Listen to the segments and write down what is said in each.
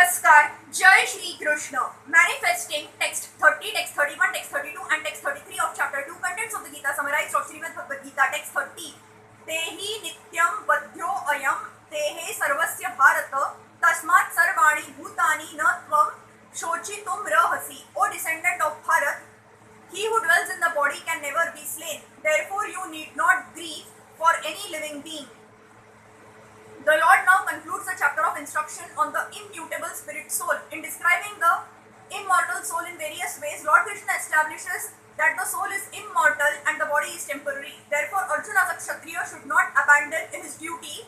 Namaskar, Jai Shri Krishna. Manifesting text 30, text 31, text 32 and text 33 of chapter 2.Contents of the Gita summarized of Srimad Bhagavad-gita. Text 30. Tehi nityam badhyo ayam tehe sarvasya bharata tasmat sarvani bhutani na tvam shochitum rahasi. O descendant of Bharat, he who dwells in the body can never be slain. Therefore you need not grieve for any living being. The Lord now concludes the chapter of instruction on the immutable spirit soul. In describing the immortal soul in various ways, Lord Krishna establishes that the soul is immortal and the body is temporary. Therefore, Arjuna as a Kshatriya should not abandon his duty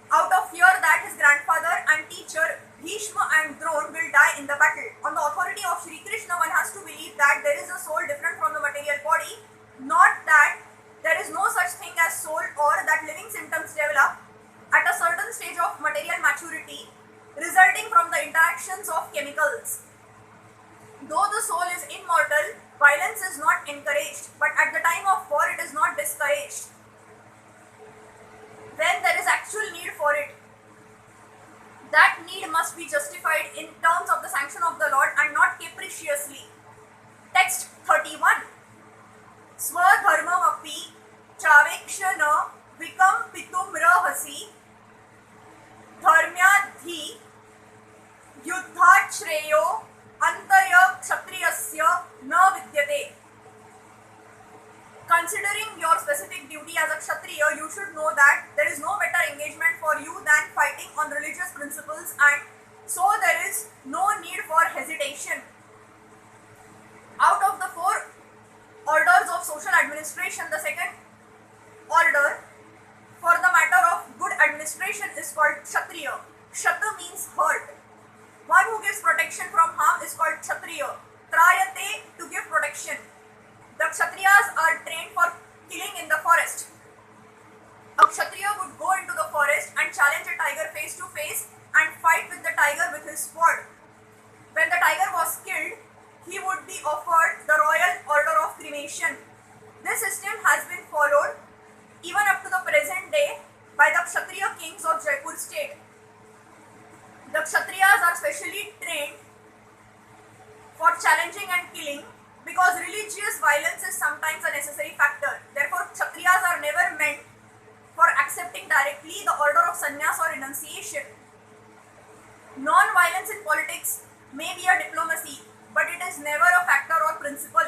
out of fear that his grandfather and teacher Bhishma and Drona will die in the battle. On the authority of Shri Krishna, one has to believe that there is a soul different from the material body, not that there is no such thing as soul or that living symptoms develop at a certain stage of material maturity resulting from the interactions of chemicals. Though the soul is immortal, violence is not encouraged, but at the time of war it is not discouraged. When there is actual need for it, that need must be justified in terms of the sanction of the Lord and not capriciously. Text 31. Swadharmamapi chavekshana vikam pitum rahasi dharmyadhi yuddhat shreyo antaya kshatriyasya na vidyate. Considering your specific duty as a kshatriya, you should know that there is no better engagement for you than fighting on religious principles, and so there is no need for hesitation. Out of the four orders of social administration, the second order for the matter of good administration is called Kshatriya. Kshatra means hurt. One who gives protection from harm is called Kshatriya. Trayate, to give protection. The Kshatriyas are trained for killing in the forest. A Kshatriya would go into the forest and challenge a tiger face to face and fight with the tiger with his sword. When the tiger was killed, he would be offered the royal order of cremation. This system has been followed even up to the present day by the Kshatriya kings of Jaipur state. The Kshatriyas are specially trained for challenging and killing because religious violence is sometimes a necessary factor. Therefore, Kshatriyas are never meant for accepting directly the order of sannyas or renunciation. Non-violence in politics may be a diplomacy, but it is never a factor or principle.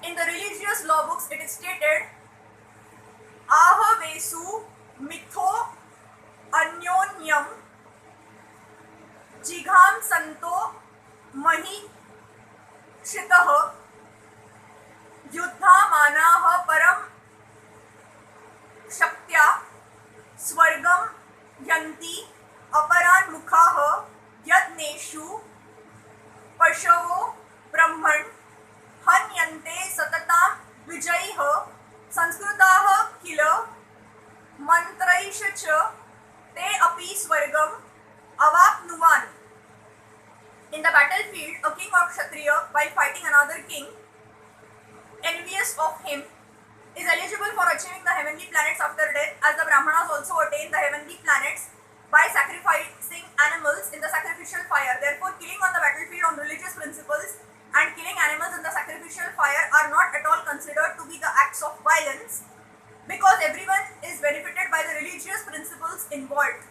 In the religious law books, it is stated, Ahavesu mitho anyonyam jigham santo mahi shitah yuddha manaha param shaktya swargam yanti aparan mukhaha yadneshu pashavo brahman hanyante satatam vijayih संस्कृताः किल मंत्रैश्च ते अपि स्वर्गम अवाप्नुवान्. In the battlefield, a king or kshatriya, while fighting another king envious of him, is eligible for achieving the heavenly planets after death, as the brahmanas also attain the heavenly planets by sacrificing animals in the sacrificial fire. Therefore, killing on the battlefield on religious principles and killing animals in the sacrificial fire are not at all considered to be the acts of violence, because everyone is benefited by the religious principles involved.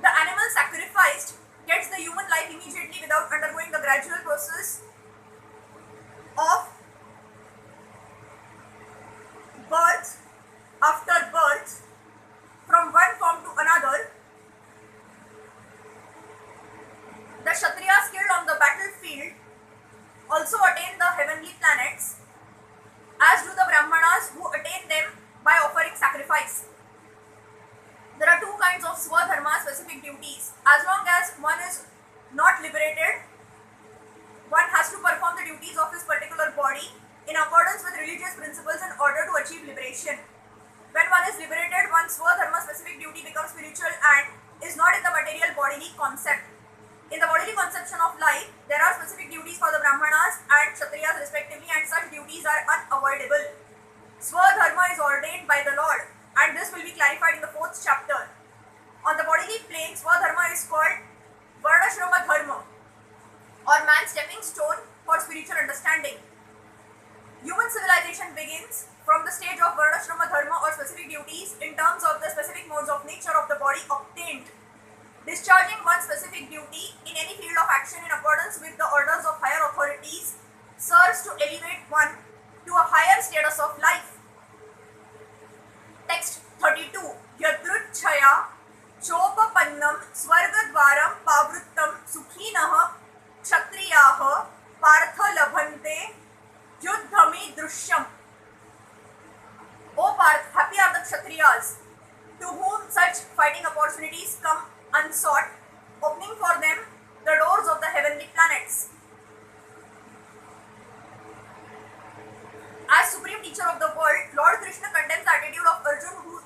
The animal sacrificed gets the human life immediately without undergoing the gradual process of birth after birth from one form to another. The Kshatriyas killed on the battlefield also attain the heavenly planets, as do the Brahmanas who attain them by offering sacrifice. There are two kinds of Swadharma specific duties. As long as one is not liberated, one has to perform the duties of his particular body in accordance with religious principles in order to achieve liberation. When one is liberated, one's Swadharma specific duty becomes spiritual and is not in the material bodily concept. In the bodily conception of life, there are specific duties for the Brahmanas and Kshatriyas respectively, and such duties are unavoidable. Swadharma is ordained by the Lord, and this will be clarified in the 4th chapter. On the bodily plane, understanding. Human civilization begins from the stage of varnashrama dharma or specific duties in terms of the specific modes of nature of the body obtained. Discharging one specific duty in any field of action in accordance with the orders of higher authorities serves to elevate one to a higher status of life. Text 32. Yadruchaya chopapannam swargadvaram pavrittam sukhinah kshatriyah partha labhante yuddhami drishyam. O Parth, happy are the Kshatriyas, to whom such fighting opportunities come unsought, opening for them the doors of the heavenly planets. As supreme teacher of the world, Lord Krishna condemns the attitude of Arjuna, who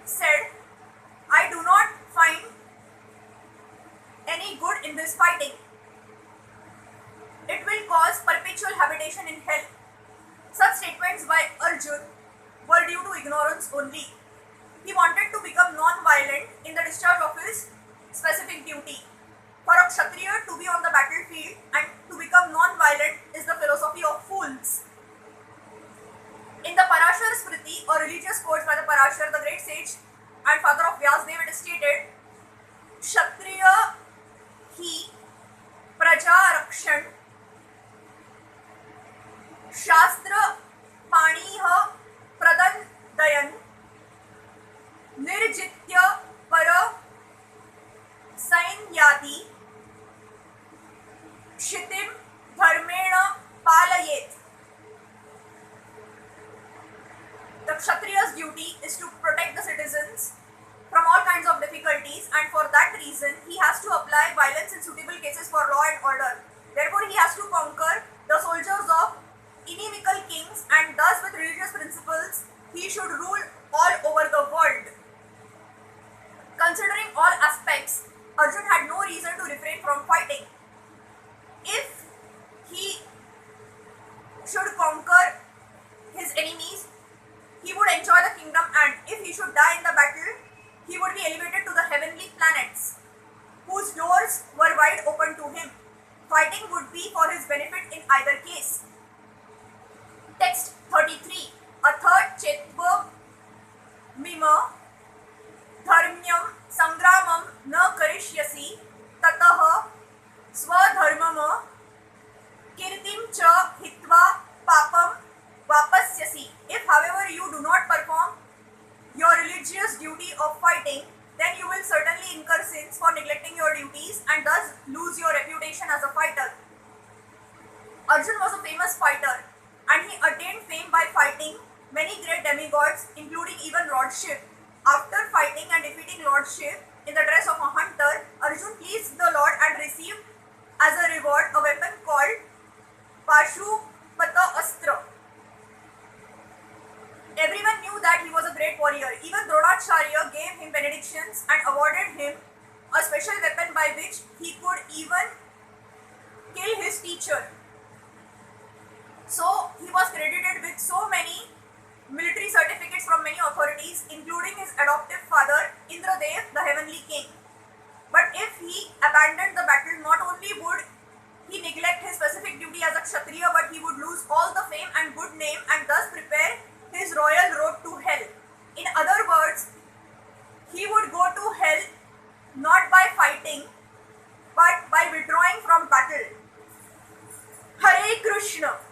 said, I do not find any good in this fighting. It will cause perpetual habitation in hell. Such statements by Arjuna were due to ignorance only. He wanted to become non-violent in the discharge of his specific duty. For a Kshatriya to be on the battlefield and to become non-violent is the philosophy of fools. In the Parashar Smriti, or religious quotes by the Parashar, the great sage and father of Vyasadeva, it is stated, Kshatriya hi praja rakshan shastra paniha pradandayan nirjitya para sainyati shitim dharmena palayet. The Kshatriya's duty is to protect the citizens from all kinds of difficulties, and for that reason he has to apply violence in suitable cases for law and order. Therefore he has to conquer the soldiers of inimical kings, and thus with religious principles he should rule all over the world. Considering all aspects, Arjuna had no reason to refrain from fighting. If he should conquer his enemies, he would enjoy the kingdom, and if he should die in the battle, he would be elevated to the heavenly planets, whose doors were wide open to him. Fighting would be for his benefit in either case. Text 33. Atha chetva mima dharmyam sangramam na karishyasi tatah swadharmam kirtim cha hitva papam vapasyasi. If, however, you do not perform your religious duty of fighting, then you will certainly incur sins for neglecting your duties and thus lose your reputation as a fighter. Arjuna was a famous fighter, and he attained fame by fighting many great demigods, including even Lord Shiv. After fighting and defeating Lord Shiv in the dress of a hunter, Arjuna pleased the Lord and received as a reward a weapon called Pashupata Astra. Everyone knew that he was a great warrior. Even Dronacharya gave him benedictions and awarded him a special weapon by which he could even kill his teacher. So he was credited with so many military certificates from many authorities, including his adoptive father Indradev, the heavenly king. But if he abandoned the battle, not only would he neglect his specific duty as a Kshatriya, but he would lose all the fame and good name and thus prepare his royal road to hell. In other words, he would go to hell not by fighting, but by withdrawing from battle. Hare Krishna.